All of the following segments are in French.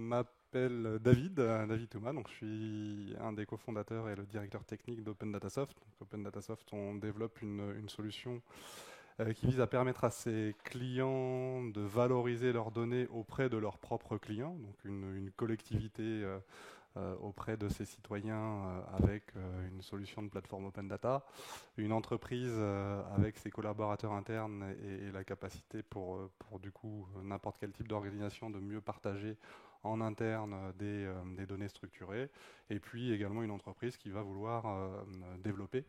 m'appelle David Thouma, donc je suis un des cofondateurs et le directeur technique d'Open Datasoft. Donc, Open Datasoft, on développe une solution qui vise à permettre à ses clients de valoriser leurs données auprès de leurs propres clients, donc une collectivité auprès de ses citoyens avec une solution de plateforme Open Data, une entreprise avec ses collaborateurs internes et la capacité pour du coup n'importe quel type d'organisation de mieux partager en interne des données structurées, et puis également une entreprise qui va vouloir développer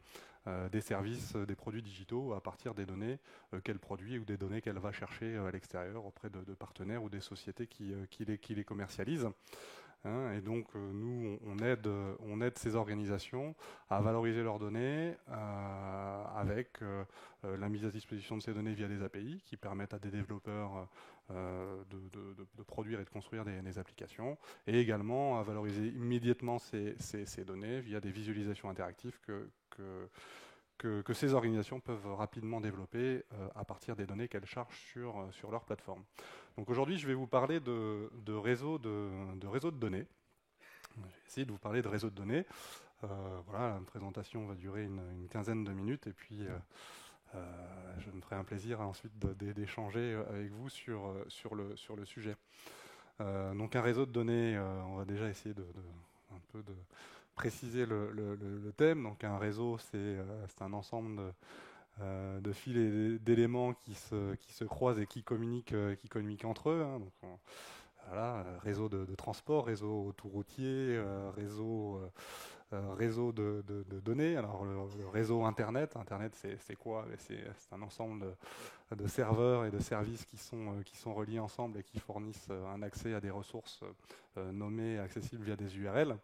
des services, des produits digitaux à partir des données qu'elle produit ou des données qu'elle va chercher à l'extérieur auprès de partenaires ou des sociétés qui les commercialisent. Hein, et donc, nous, on aide ces organisations à valoriser leurs données avec la mise à disposition de ces données via des API qui permettent à des développeurs de produire et de construire des applications, et également à valoriser immédiatement ces données via des visualisations interactives que ces organisations peuvent rapidement développer à partir des données qu'elles chargent sur leur plateforme. Donc aujourd'hui, je vais vous parler de réseaux de données. Je vais essayer de vous parler de réseaux de données. Voilà, la présentation va durer une quinzaine de minutes, et puis je me ferai un plaisir ensuite d'échanger avec vous sur le sujet. Donc un réseau de données, on va déjà essayer un peu de préciser le thème. Donc un réseau, c'est un ensemble de fils et d'éléments qui se croisent et qui communiquent entre eux. Hein. Donc, voilà, réseau de transport, réseau autoroutier, réseau de données. Alors le réseau Internet, c'est quoi? C'est un ensemble de serveurs et de services qui sont reliés ensemble et qui fournissent un accès à des ressources nommées accessibles via des URL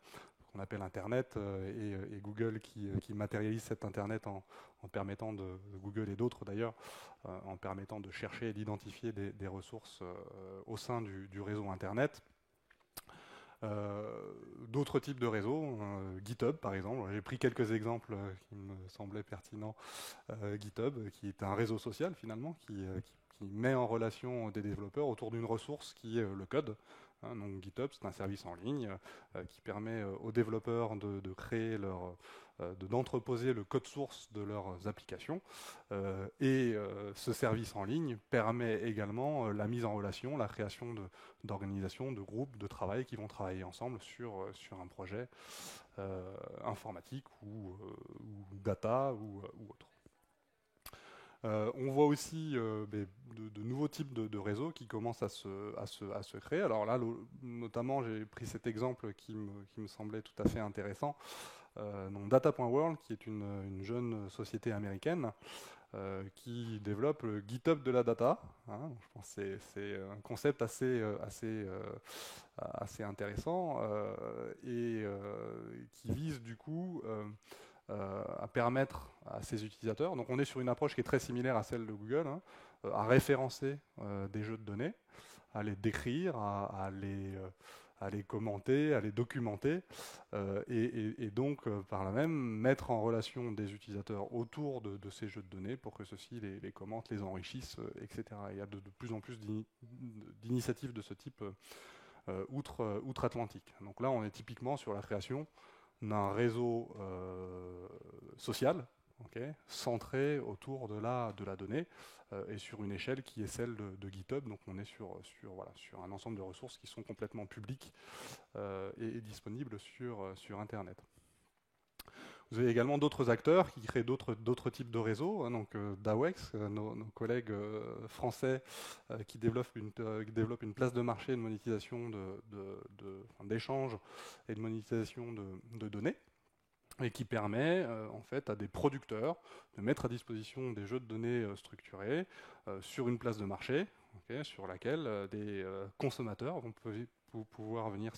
qu'on appelle Internet, et Google qui matérialise cet Internet en permettant Google et d'autres d'ailleurs, en permettant de chercher et d'identifier des ressources au sein du réseau Internet. D'autres types de réseaux, GitHub par exemple, j'ai pris quelques exemples qui me semblaient pertinents. GitHub, qui est un réseau social finalement, qui met en relation des développeurs autour d'une ressource qui est le code. Hein, donc GitHub, c'est un service en ligne qui permet aux développeurs de créer d'entreposer le code source de leurs applications. Ce service en ligne permet également la mise en relation, la création d'organisations, de groupes de travail qui vont travailler ensemble sur un projet informatique ou data ou autre. On voit aussi de nouveaux types de réseaux qui commencent à se créer. Alors là, notamment, j'ai pris cet exemple qui me semblait tout à fait intéressant. Donc Data.world, qui est une jeune société américaine qui développe le GitHub de la data. Hein. Je pense que c'est un concept assez intéressant et qui vise du coup à permettre à ses utilisateurs, donc on est sur une approche qui est très similaire à celle de Google, hein, à référencer des jeux de données, à les décrire, à les commenter, à les documenter, et donc par là même mettre en relation des utilisateurs autour de ces jeux de données pour que ceux-ci les commentent, les enrichissent, etc. Il y a de plus en plus d'initiatives de ce type outre-Atlantique. Donc là, on est typiquement sur la création d'un réseau social, okay, centré autour de la donnée et sur une échelle qui est celle de GitHub. Donc on est sur un ensemble de ressources qui sont complètement publiques et disponibles sur Internet. Vous avez également d'autres acteurs qui créent d'autres types de réseaux, hein, donc Dawex, nos collègues français qui développent une place de marché de monétisation d'échange et de monétisation de données, et qui permet en fait à des producteurs de mettre à disposition des jeux de données structurés sur une place de marché, okay, sur laquelle des consommateurs vont pouvoir venir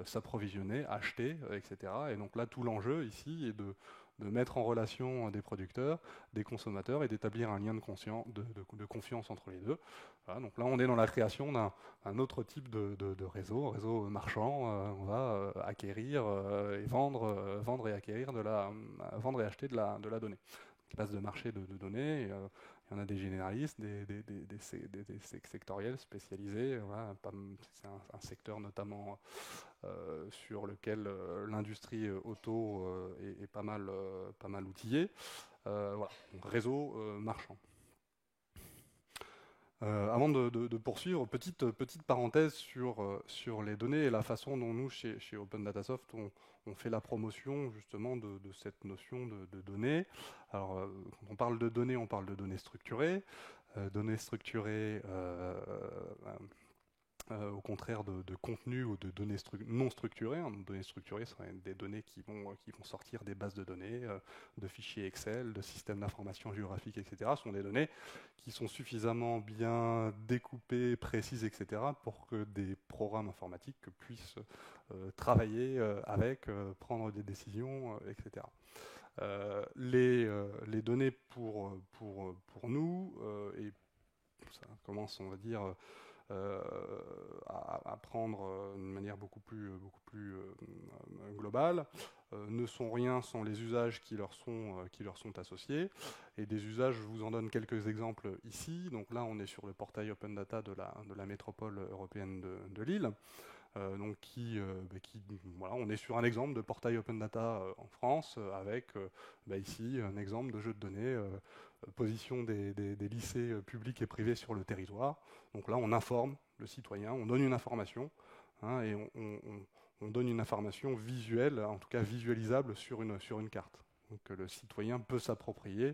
s'approvisionner, acheter, etc. Et donc là, tout l'enjeu ici est de mettre en relation des producteurs, des consommateurs, et d'établir un lien de confiance entre les deux. Voilà, donc là, on est dans la création d'un autre type de réseau marchand. On va acquérir et vendre et acquérir vendre et acheter de la donnée. Place de marché de données. Il y en a des généralistes, des sectoriels spécialisés. Voilà, c'est un secteur notamment sur lequel l'industrie auto est pas mal outillée. Voilà, donc réseau marchand. Avant de poursuivre, petite parenthèse sur les données et la façon dont nous, chez Open Data Soft, on fait la promotion justement de cette notion de données. Alors, quand on parle de données, on parle de données structurées. Données structurées, au contraire de contenu ou de données non structurées. Hein. Données structurées seraient des données qui vont sortir des bases de données, de fichiers Excel, de systèmes d'information géographique, etc. Ce sont des données qui sont suffisamment bien découpées, précises, etc. pour que des programmes informatiques puissent travailler avec, prendre des décisions, etc. Les données pour nous, et ça commence, on va dire, à prendre d'une manière beaucoup plus globale, ne sont rien sans les usages qui leur sont associés. Et des usages, je vous en donne quelques exemples ici. Donc là, on est sur le portail Open Data de la métropole européenne de Lille. Donc voilà, on est sur un exemple de portail Open Data en France, avec ici un exemple de jeu de données, position des lycées publics et privés sur le territoire. Donc là, on informe le citoyen, on donne une information, hein, et on donne une information visuelle, en tout cas visualisable sur une carte. Donc le citoyen peut s'approprier,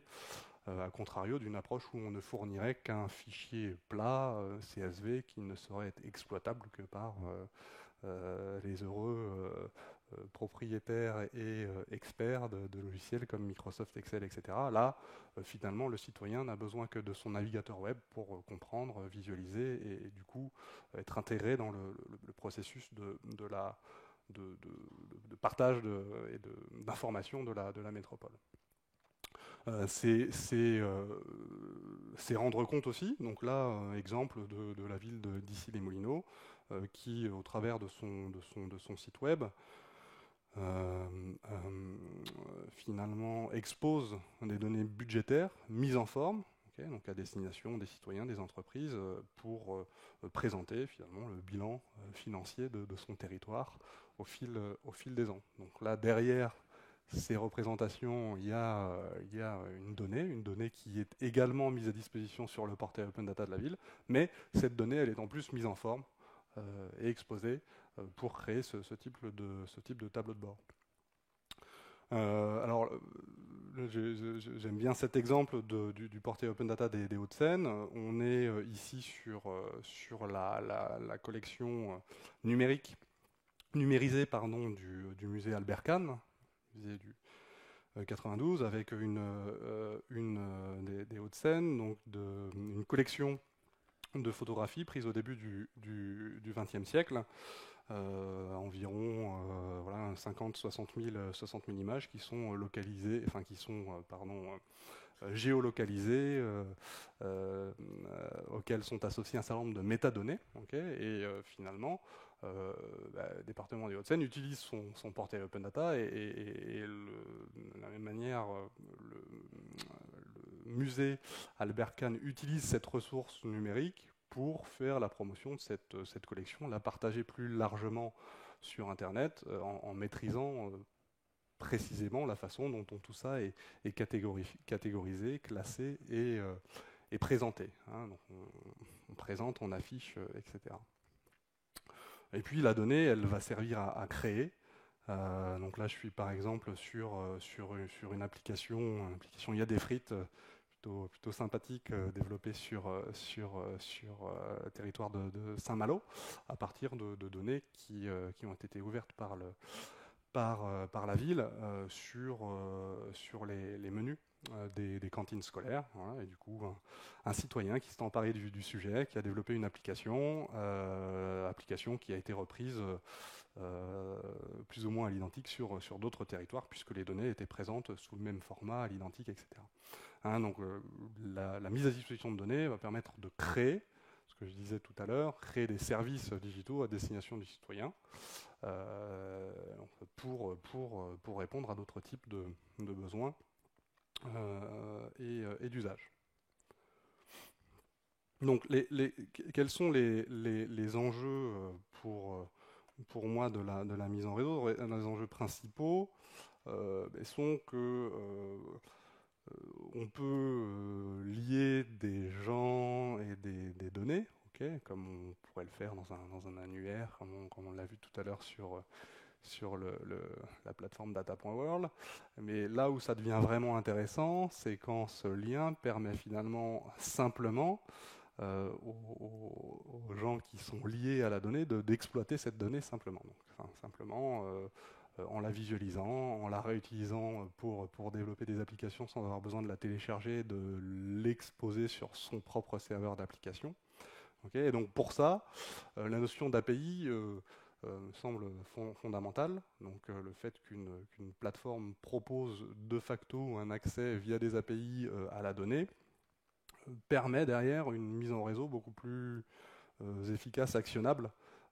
à contrario d'une approche où on ne fournirait qu'un fichier plat, CSV, qui ne saurait être exploitable que par les heureux propriétaires et experts de logiciels comme Microsoft Excel, etc. Là, finalement, le citoyen n'a besoin que de son navigateur web pour comprendre, visualiser et du coup être intégré dans le processus de partage et d'information de la métropole. C'est rendre compte aussi, donc là, exemple de la ville d'Issy-les-Moulineaux, qui, au travers de son site web, finalement expose des données budgétaires mises en forme, okay, donc à destination des citoyens, des entreprises, pour présenter finalement le bilan financier de son territoire au fil des ans. Donc là, derrière ces représentations, il y a une donnée qui est également mise à disposition sur le portail Open Data de la ville, mais cette donnée, elle est en plus mise en forme et exposée pour créer ce type de tableau de bord. Alors, j'aime bien cet exemple du portail Open Data des Hauts-de-Seine. On est ici sur la collection numérisée du musée Albert Kahn, musée du 92, avec des Hauts-de-Seine, donc une collection de photographies prises au début du XXe siècle, environ 50-60 000 images qui sont localisées, enfin qui sont géolocalisées, auxquelles sont associées un certain nombre de métadonnées, okay, et finalement le département des Hauts-de-Seine utilise son portail Open Data et de la même manière le musée Albert Kahn utilise cette ressource numérique pour faire la promotion de cette collection, la partager plus largement sur Internet en maîtrisant précisément la façon dont tout ça est catégorisé, classé et présenté. Hein. Donc on présente, on affiche, etc. Et puis la donnée, elle va servir à créer. Donc là, je suis par exemple sur une application, il y a des frites plutôt sympathique, développée sur le territoire de Saint-Malo, à partir de données qui ont été ouvertes par la ville sur les menus des cantines scolaires. Voilà, et du coup, un citoyen qui s'est emparé du sujet, qui a développé une application qui a été reprise plus ou moins à l'identique sur d'autres territoires, puisque les données étaient présentes sous le même format, à l'identique, etc. Hein, donc la mise à disposition de données va permettre de créer, ce que je disais tout à l'heure, créer des services digitaux à destination du citoyen pour répondre à d'autres types de besoins et d'usages. Donc, quels sont les enjeux pour moi de la mise en réseau? Les enjeux principaux sont que on peut lier des gens et des données, comme on pourrait le faire dans un annuaire, comme on l'a vu tout à l'heure sur la plateforme data.world. Mais là où ça devient vraiment intéressant, c'est quand ce lien permet finalement simplement aux gens qui sont liés à la donnée d'exploiter cette donnée simplement. Donc, enfin, simplement en la visualisant, en la réutilisant pour développer des applications sans avoir besoin de la télécharger, de l'exposer sur son propre serveur d'application. Et donc pour ça, la notion d'API me semble fondamentale. Donc le fait qu'une plateforme propose de facto un accès via des API à la donnée permet derrière une mise en réseau beaucoup plus efficace, actionnable,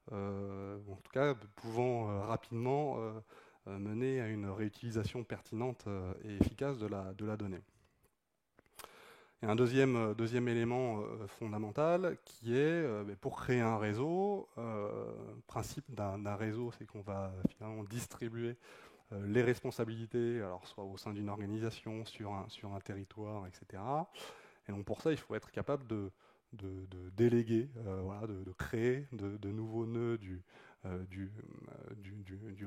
en tout cas pouvant rapidement mener à une réutilisation pertinente et efficace de la donnée. Et un deuxième élément fondamental qui est, pour créer un réseau, le principe d'un réseau, c'est qu'on va finalement distribuer les responsabilités, alors soit au sein d'une organisation, sur un territoire, etc. Et donc pour ça, il faut être capable de déléguer, voilà, de créer de nouveaux nœuds du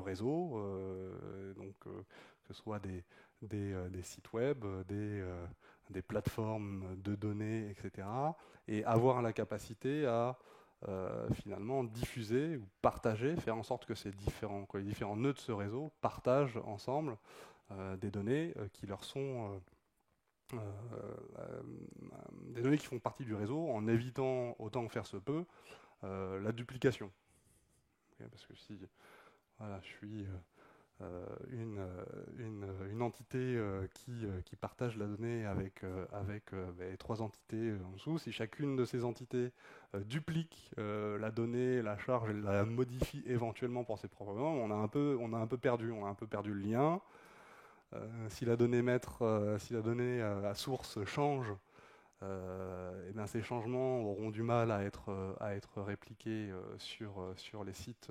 réseau, donc que ce soit des sites web, des plateformes de données, etc. Et avoir la capacité à finalement diffuser ou partager, faire en sorte que que les différents nœuds de ce réseau partagent ensemble des données qui leur sont des données qui font partie du réseau, en évitant autant que faire se peut la duplication. Parce que si voilà, je suis une entité qui partage la donnée avec trois entités en dessous, si chacune de ces entités duplique la donnée, la charge et la modifie éventuellement pour ses propres besoins, on a un peu perdu le lien. Si la donnée maître, si la donnée à source change, et bien ces changements auront du mal à être répliqués sur les sites,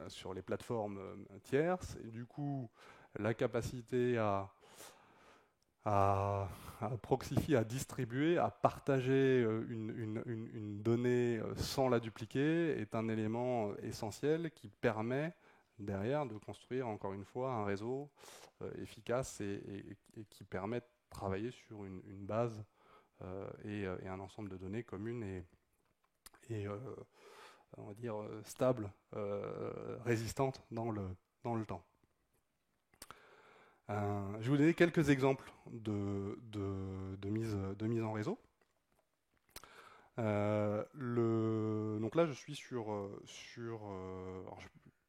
sur les plateformes tierces. Et du coup, la capacité à proxifier, à distribuer, à partager une donnée sans la dupliquer est un élément essentiel qui permet derrière de construire encore une fois un réseau efficace et qui permet de travailler sur une base et un ensemble de données communes et on va dire stable, résistante dans le temps. Je vais vous donner quelques exemples de mise en réseau. Donc là, je suis alors je vais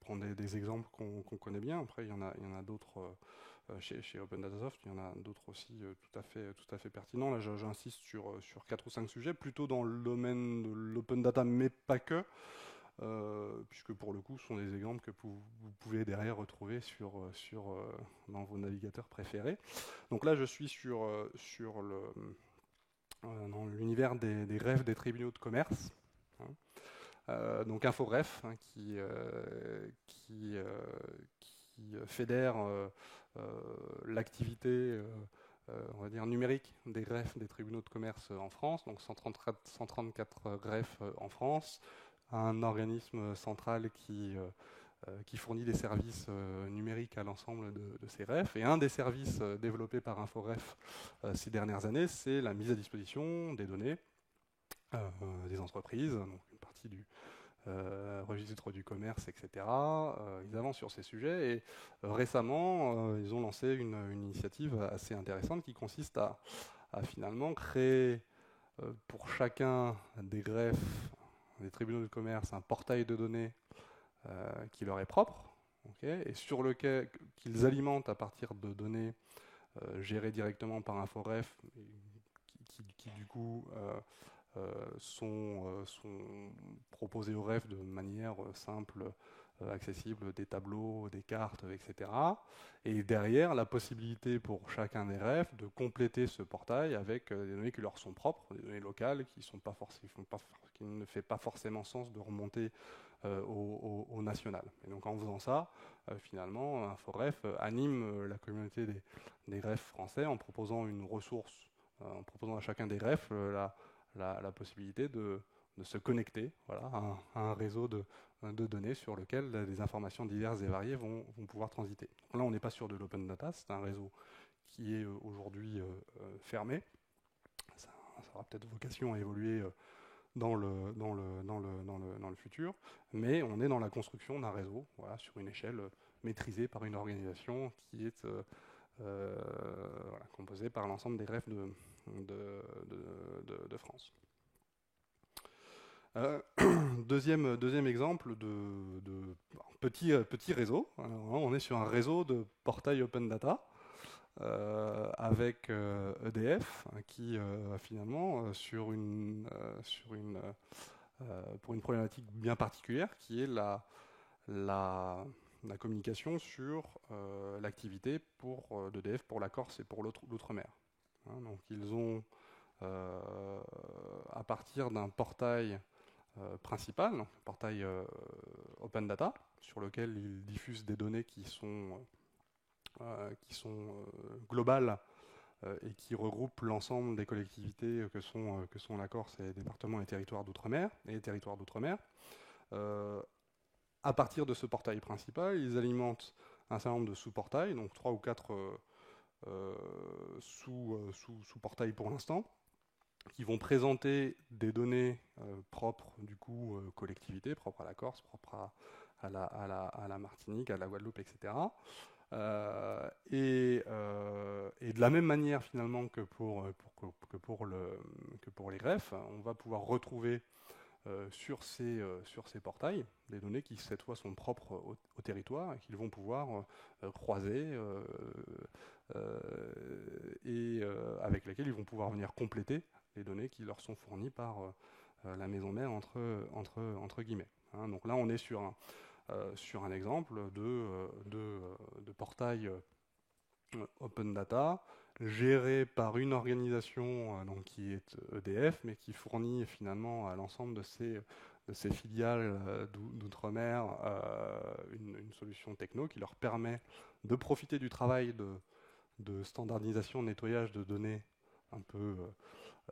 prendre des exemples qu'on connaît bien. Après, il y en a d'autres chez Open Datasoft. Il y en a d'autres aussi tout à fait pertinents. Là, j'insiste sur 4 ou 5 sujets, plutôt dans le domaine de l'open data, mais pas que. Puisque pour le coup, ce sont des exemples que vous pouvez derrière retrouver dans vos navigateurs préférés. Donc là, je suis dans l'univers des greffes des tribunaux de commerce. Donc Infogreffe, qui fédère l'activité on va dire numérique des greffes des tribunaux de commerce en France, donc 134 greffes en France, un organisme central qui fournit des services numériques à l'ensemble de ces greffes. Et un des services développés par Infogreffe ces dernières années, c'est la mise à disposition des données des entreprises, donc une partie du registre du commerce, etc. Ils avancent sur ces sujets et récemment, ils ont lancé une initiative assez intéressante qui consiste à finalement créer pour chacun des greffes des tribunaux de commerce un portail de données qui leur est propre, et sur lequel qu'ils alimentent à partir de données gérées directement par Infogreffe, qui du coup sont proposées au REF de manière simple, accessibles, des tableaux, des cartes, etc. Et derrière, la possibilité pour chacun des refs de compléter ce portail avec des données qui leur sont propres, des données locales qui ne fait pas forcément sens de remonter au national. Et donc en faisant ça, finalement, InfoRef anime la communauté des refs français en proposant une ressource, en proposant à chacun des refs la possibilité de se connecter, voilà, à un réseau de données sur lequel des informations diverses et variées vont pouvoir transiter. Donc là, on n'est pas sur de l'open data, c'est un réseau qui est aujourd'hui fermé. Ça aura peut-être vocation à évoluer dans le futur, mais on est dans la construction d'un réseau, voilà, sur une échelle maîtrisée par une organisation qui est voilà, composée par l'ensemble des refs de France. Deuxième exemple de petit réseau. Alors, on est sur un réseau de portail open data avec EDF qui finalement pour une problématique bien particulière qui est la communication sur l'activité d'EDF pour la Corse et pour l'outre-mer. Hein, donc ils ont à partir d'un portail principal, donc un portail open data, sur lequel ils diffusent des données qui sont globales et qui regroupent l'ensemble des collectivités que sont la Corse et les départements et territoires d'outre-mer. À partir de ce portail principal, ils alimentent un certain nombre de sous-portails, donc 3 ou 4 sous-portails pour l'instant, qui vont présenter des données propres du coup collectivité, propres à la Corse, propres à la Martinique, à la Guadeloupe, etc. Et de la même manière finalement que pour les greffes, on va pouvoir retrouver sur ces portails des données qui cette fois sont propres au territoire et qu'ils vont pouvoir croiser et avec lesquelles ils vont pouvoir venir compléter les données qui leur sont fournies par la maison mère entre guillemets. Hein, donc là on est sur un exemple de portail open data géré par une organisation donc qui est EDF, mais qui fournit finalement à l'ensemble de ces filiales d'outre-mer une solution techno qui leur permet de profiter du travail de standardisation, de nettoyage de données un peu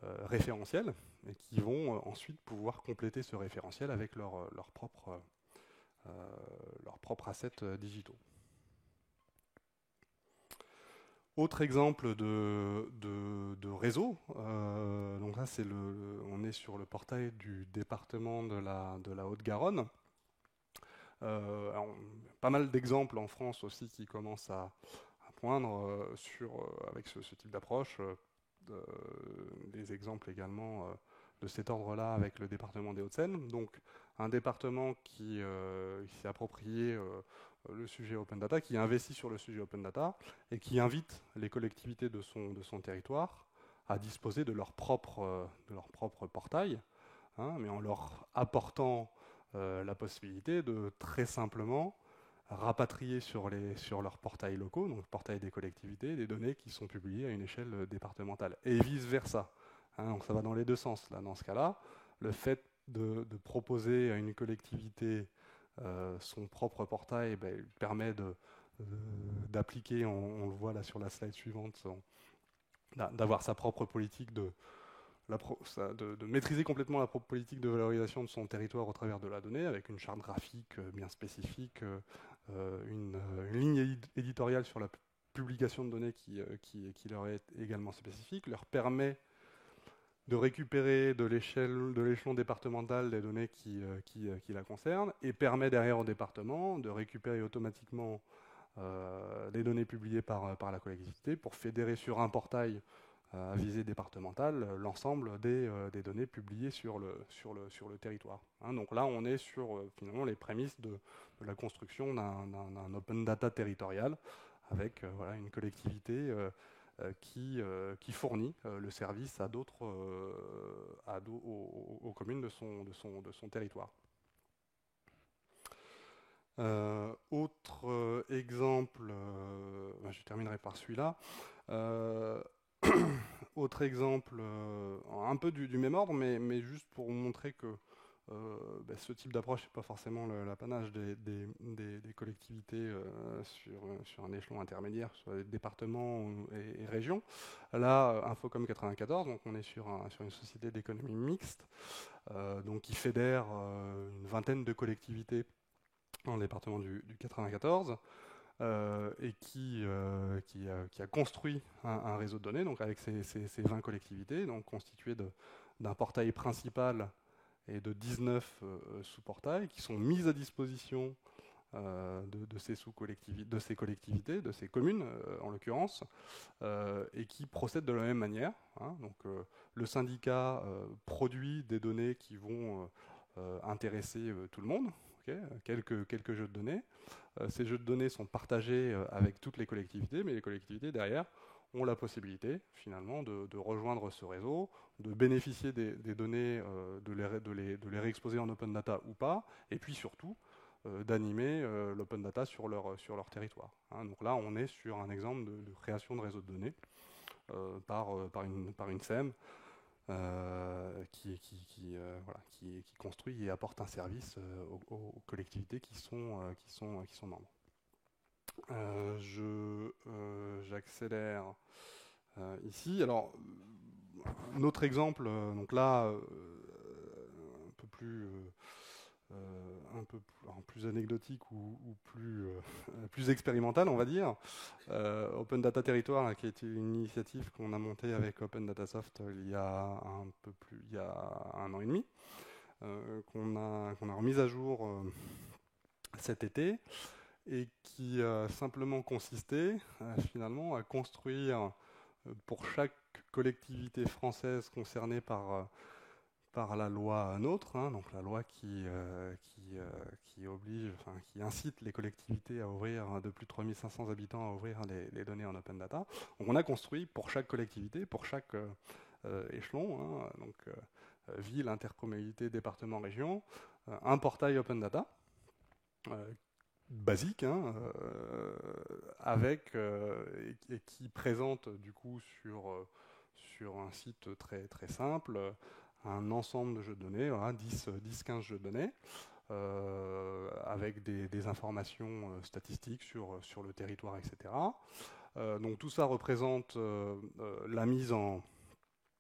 référentielles, et qui vont ensuite pouvoir compléter ce référentiel avec leurs propres assets digitaux. Autre exemple de réseau, donc là on est sur le portail du département de la Haute-Garonne. Pas mal d'exemples en France aussi qui commencent à poindre avec ce type d'approche. Des exemples également de cet ordre-là avec le département des Hauts-de-Seine. Donc un département qui s'est approprié le sujet open data, qui investit sur le sujet open data et qui invite les collectivités de son territoire à disposer de leur propre portail, hein, mais en leur apportant la possibilité de très simplement rapatrier sur leurs portails locaux, donc portail des collectivités, des données qui sont publiées à une échelle départementale. Et vice-versa. Hein, donc ça va dans les deux sens. Là, dans ce cas-là, le fait de proposer à une collectivité son propre portail permet d'appliquer, on le voit là sur la slide suivante, d'avoir sa propre politique de maîtriser complètement la propre politique de valorisation de son territoire au travers de la donnée, avec une charte graphique bien spécifique, une ligne éditoriale sur la publication de données qui leur est également spécifique, leur permet de récupérer de l'échelon départemental des données qui la concernent, et permet derrière au département de récupérer automatiquement les données publiées par la collectivité pour fédérer sur un portail à visée départementale l'ensemble des données publiées sur le territoire. Hein, donc là, on est sur finalement les prémices de la construction d'un open data territorial avec voilà, une collectivité qui fournit le service à d'autres aux communes de son territoire. Autre exemple, je terminerai par celui-là. Euh, Autre exemple, un peu du même ordre, mais juste pour vous montrer que ce type d'approche n'est pas forcément l'apanage des collectivités sur un échelon intermédiaire, soit les départements et régions. Là, Infocom 94, donc on est sur une société d'économie mixte, donc qui fédère une vingtaine de collectivités dans le département du 94. Et qui a construit un réseau de données, donc avec ces 20 collectivités, donc constitué d'un portail principal et de 19 sous-portails qui sont mis à disposition de ces collectivités, de ces communes en l'occurrence, et qui procèdent de la même manière. Hein. Donc le syndicat produit des données qui vont intéresser tout le monde, okay, quelques jeux de données. Ces jeux de données sont partagés avec toutes les collectivités, mais les collectivités derrière ont la possibilité finalement de rejoindre ce réseau, de bénéficier des données, de les réexposer en open data ou pas, et puis surtout d'animer l'open data sur leur territoire. Hein. Donc là, on est sur un exemple de création de réseau de données par une SEM qui construit et apporte un service aux collectivités qui sont membres. J'accélère ici. Alors, un autre exemple, donc là, un peu plus plus anecdotique ou plus expérimental, on va dire. Open Data Territoire, qui a été une initiative qu'on a montée avec Open Data Soft il y a un an et demi, qu'on a remise à jour cet été, et qui a simplement consisté finalement à construire pour chaque collectivité française concernée par la loi NOTRe, hein, donc la loi qui oblige, enfin, qui incite les collectivités à ouvrir, de plus de 3500 habitants, à ouvrir les données en open data. Donc on a construit pour chaque collectivité, pour chaque échelon, hein, donc ville, intercommunalité, département, région, un portail open data basique, hein, et qui présente du coup sur un site très très simple un ensemble de jeux de données, voilà, 10-15 jeux de données, avec des informations statistiques sur le territoire, etc. Donc tout ça représente la mise en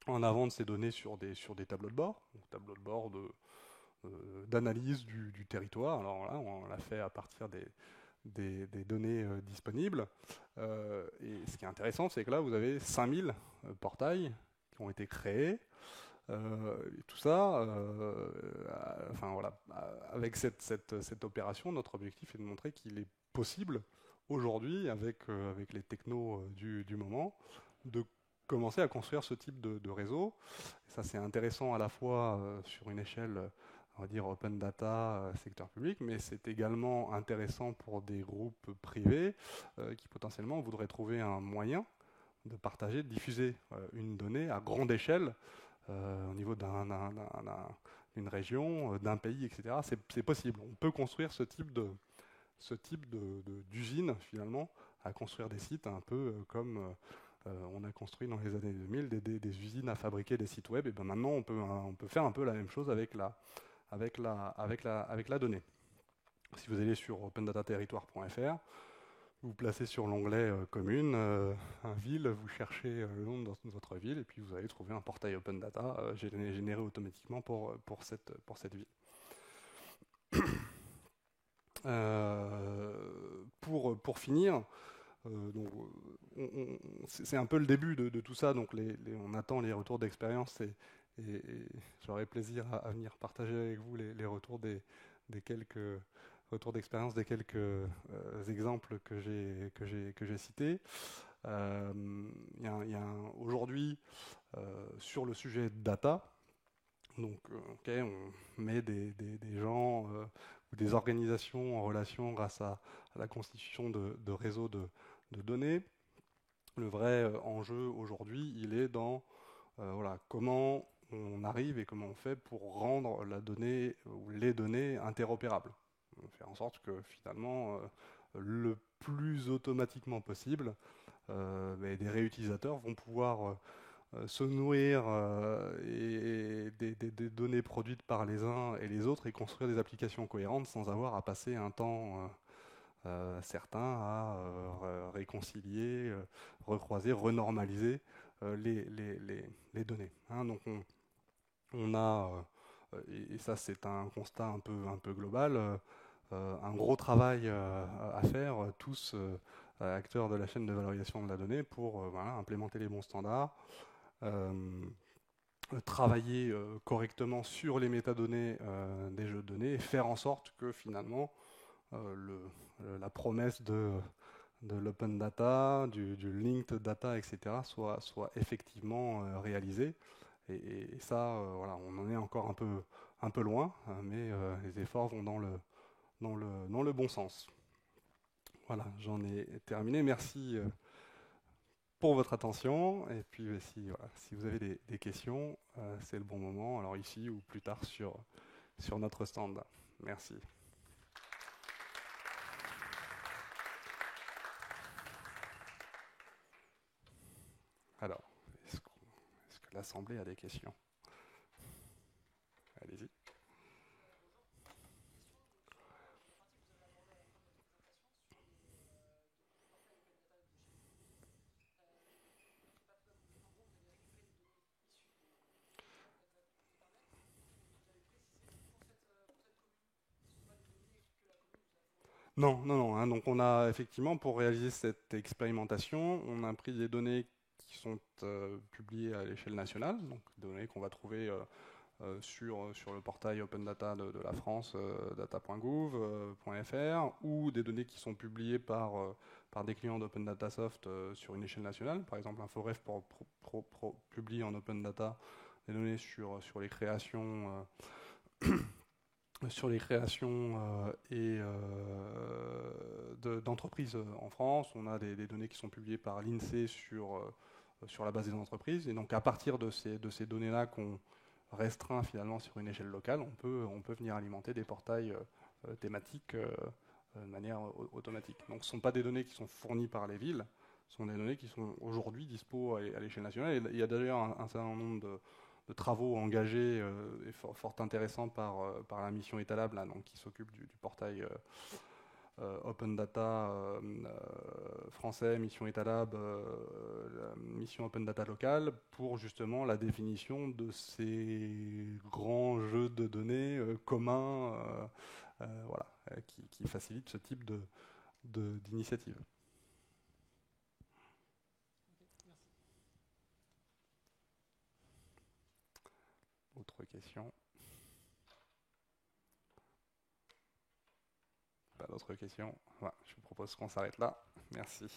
avant de ces données sur des tableaux de bord, donc tableaux de bord d'analyse du territoire. Alors là, on l'a fait à partir des données disponibles. Et ce qui est intéressant, c'est que là, vous avez 5000 portails qui ont été créés. Tout ça, enfin voilà, avec cette opération, notre objectif est de montrer qu'il est possible aujourd'hui, avec les technos du moment, de commencer à construire ce type de réseau. Et ça, c'est intéressant à la fois sur une échelle, on va dire, open data, secteur public, mais c'est également intéressant pour des groupes privés qui potentiellement voudraient trouver un moyen de partager, de diffuser une donnée à grande échelle au niveau d'une région, d'un pays, etc. C'est possible. On peut construire ce type d'usine, finalement, à construire des sites un peu comme on a construit dans les années 2000 des usines à fabriquer des sites web. Et ben maintenant, on peut faire un peu la même chose avec la donnée. Si vous allez sur opendataterritoire.fr, vous placez sur l'onglet commune, ville, vous cherchez le nom de votre ville, et puis vous allez trouver un portail open data généré automatiquement pour cette ville. Pour finir, c'est un peu le début de tout ça, donc on attend les retours d'expérience, et j'aurai plaisir à venir partager avec vous les retours des quelques retours d'expérience des quelques exemples que j'ai cités. Aujourd'hui, sur le sujet data, donc on met des gens ou des organisations en relation grâce à la constitution de réseaux de données. Le vrai enjeu aujourd'hui, il est dans comment on arrive et comment on fait pour rendre la donnée ou les données interopérables. faire en sorte que finalement, le plus automatiquement possible, des réutilisateurs vont pouvoir se nourrir des données produites par les uns et les autres et construire des applications cohérentes sans avoir à passer un temps certain à réconcilier, recroiser, renormaliser les données. Hein. Donc on a, et ça c'est un constat un peu global, un gros travail à faire, tous acteurs de la chaîne de valorisation de la donnée, pour voilà, implémenter les bons standards, travailler correctement sur les métadonnées des jeux de données et faire en sorte que finalement la promesse de l'open data, du linked data, etc., soit effectivement réalisée. Et ça, voilà, on en est encore un peu loin, mais les efforts vont dans le bon sens. Voilà, j'en ai terminé. Merci pour votre attention. Et puis, si vous avez des questions, c'est le bon moment. Alors ici ou plus tard sur notre stand. Merci. Alors, est-ce que l'Assemblée a des questions? Allez-y. Non, non, non. Hein, donc on a effectivement, pour réaliser cette expérimentation, on a pris des données qui sont publiées à l'échelle nationale, donc des données qu'on va trouver sur le portail Open Data de la France, data.gouv.fr, ou des données qui sont publiées par des clients d'Open Data Soft sur une échelle nationale. Par exemple, InfoRef publie en Open Data des données sur les créations d'entreprises en France. On a des données qui sont publiées par l'INSEE sur la base des entreprises. Et donc à partir de ces données-là qu'on restreint finalement sur une échelle locale, on peut venir alimenter des portails thématiques de manière automatique. Donc ce ne sont pas des données qui sont fournies par les villes, ce sont des données qui sont aujourd'hui dispo à l'échelle nationale. Et il y a d'ailleurs un certain nombre de travaux engagés et fort intéressants par la mission Etalab, là, donc, qui s'occupe du portail Open Data français, mission Etalab, mission Open Data locale, pour justement la définition de ces grands jeux de données communs voilà, qui facilitent ce type d'initiative. Autre question? Pas d'autres questions? Voilà, je vous propose qu'on s'arrête là. Merci.